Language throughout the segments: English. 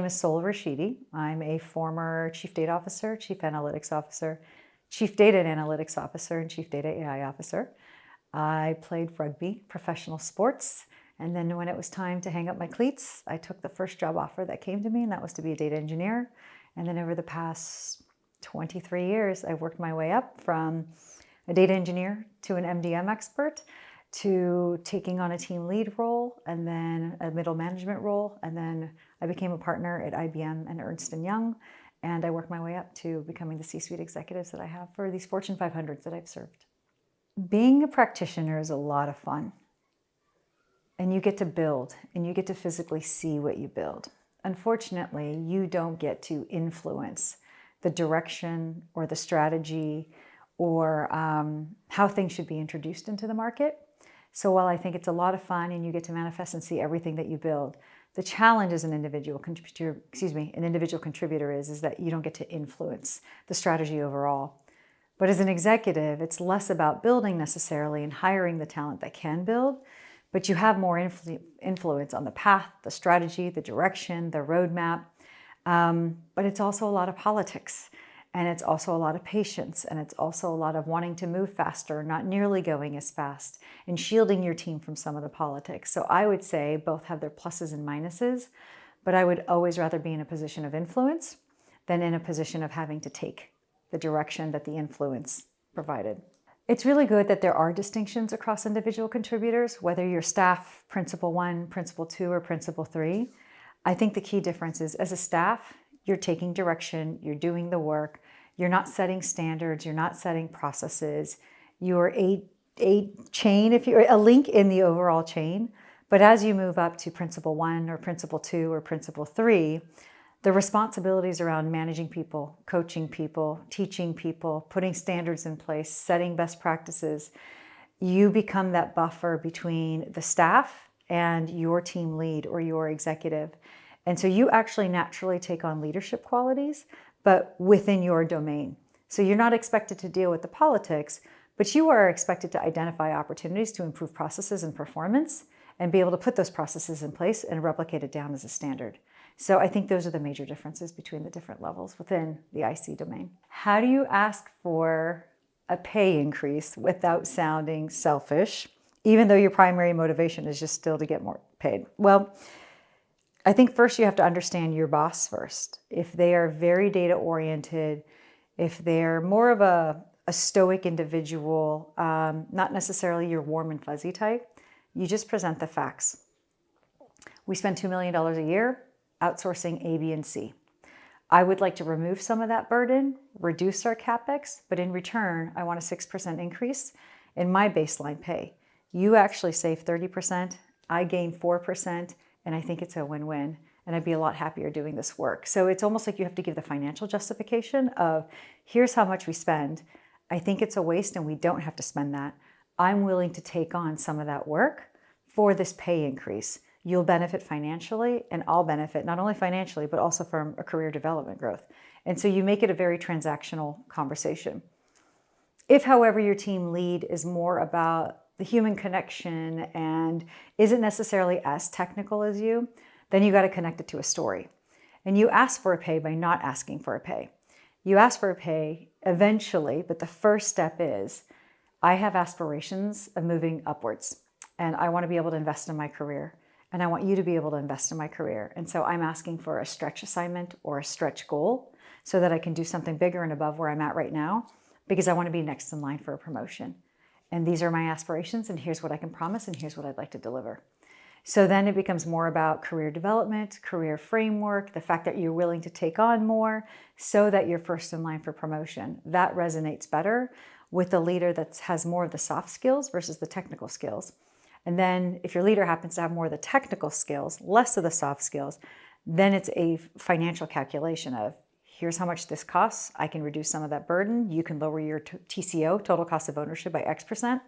name is Sol Rashidi. I'm a former Chief Data Officer, Chief Analytics Officer, Chief Data and Analytics Officer, and Chief Data AI Officer. I played rugby, professional sports, and then when it was time to hang up my cleats, I took the first job offer that came to me, and that was to be a data engineer. And then over the past 23 years, I've worked my way up from a data engineer to an MDM expert to taking on a team lead role and then a middle management role. And then I became a partner at IBM and Ernst & Young. And I worked my way up to becoming the C-suite executives that I have for these Fortune 500s that I've served. Being a practitioner is a lot of fun. And you get to build and you get to physically see what you build. Unfortunately, you don't get to influence the direction or the strategy or how things should be introduced into the market. So while I think it's a lot of fun and you get to manifest and see everything that you build, the challenge as an individual contributor, is that you don't get to influence the strategy overall. But as an executive, it's less about building necessarily and hiring the talent that can build, but you have more influence on the path, the strategy, the direction, the roadmap. But it's also a lot of politics, and it's also a lot of patience, and it's also a lot of wanting to move faster, not nearly going as fast, and shielding your team from some of the politics. So I would say both have their pluses and minuses, but I would always rather be in a position of influence than in a position of having to take the direction that the influence provided. It's really good that there are distinctions across individual contributors, whether you're staff, principal 1, principal 2, or principal 3. I think the key difference is as a staff, you're taking direction, you're doing the work, you're not setting standards, you're not setting processes, you're a chain, if you're a link in the overall chain. But as you move up to principal 1 or principal 2 or principal 3, the responsibilities around managing people, coaching people, teaching people, putting standards in place, setting best practices, you become that buffer between the staff and your team lead or your executive. And so you actually naturally take on leadership qualities, but within your domain. So you're not expected to deal with the politics, but you are expected to identify opportunities to improve processes and performance and be able to put those processes in place and replicate it down as a standard. So I think those are the major differences between the different levels within the IC domain. How do you ask for a pay increase without sounding selfish, even though your primary motivation is just still to get more paid? Well, I think first you have to understand your boss first. If they are very data oriented, if they're more of a stoic individual, not necessarily your warm and fuzzy type, you just present the facts. We spend $2 million a year outsourcing A, B, and C. I would like to remove some of that burden, reduce our CapEx, but in return, I want a 6% increase in my baseline pay. You actually save 30%, I gain 4%, and I think it's a win-win, and I'd be a lot happier doing this work. So it's almost like you have to give the financial justification of, here's how much we spend. I think it's a waste and we don't have to spend that. I'm willing to take on some of that work for this pay increase. You'll benefit financially, and I'll benefit not only financially, but also from a career development growth. And so you make it a very transactional conversation. If, however, your team lead is more about the human connection and isn't necessarily as technical as you, then you got to connect it to a story. And you ask for a pay by not asking for a pay. You ask for a pay eventually, but the first step is, I have aspirations of moving upwards, and I want to be able to invest in my career. And I want you to be able to invest in my career. And so I'm asking for a stretch assignment or a stretch goal so that I can do something bigger and above where I'm at right now, because I want to be next in line for a promotion. And these are my aspirations, and here's what I can promise, and here's what I'd like to deliver. So then it becomes more about career development, career framework, the fact that you're willing to take on more so that you're first in line for promotion. That resonates better with the leader that has more of the soft skills versus the technical skills. And then if your leader happens to have more of the technical skills, less of the soft skills, then it's a financial calculation of, here's how much this costs. I can reduce some of that burden. You can lower your TCO, total cost of ownership, by X%.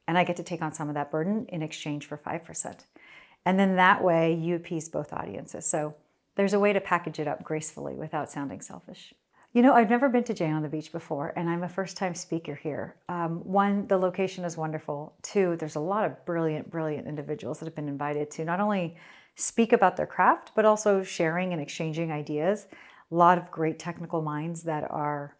And I get to take on some of that burden in exchange for 5%. And then that way you appease both audiences. So there's a way to package it up gracefully without sounding selfish. You know, I've never been to Jay on the Beach before, and I'm a first-time speaker here. One, the location is wonderful. Two, there's a lot of brilliant individuals that have been invited to not only speak about their craft, but also sharing and exchanging ideas. A lot of great technical minds that are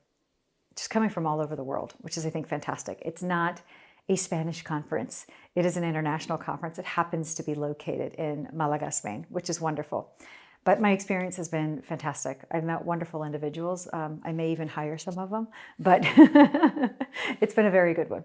just coming from all over the world, which is, I think, fantastic. It's not a Spanish conference. It is an international conference. It happens to be located in Malaga, Spain, which is wonderful. But my experience has been fantastic. I've met wonderful individuals. I may even hire some of them, but it's been a very good one.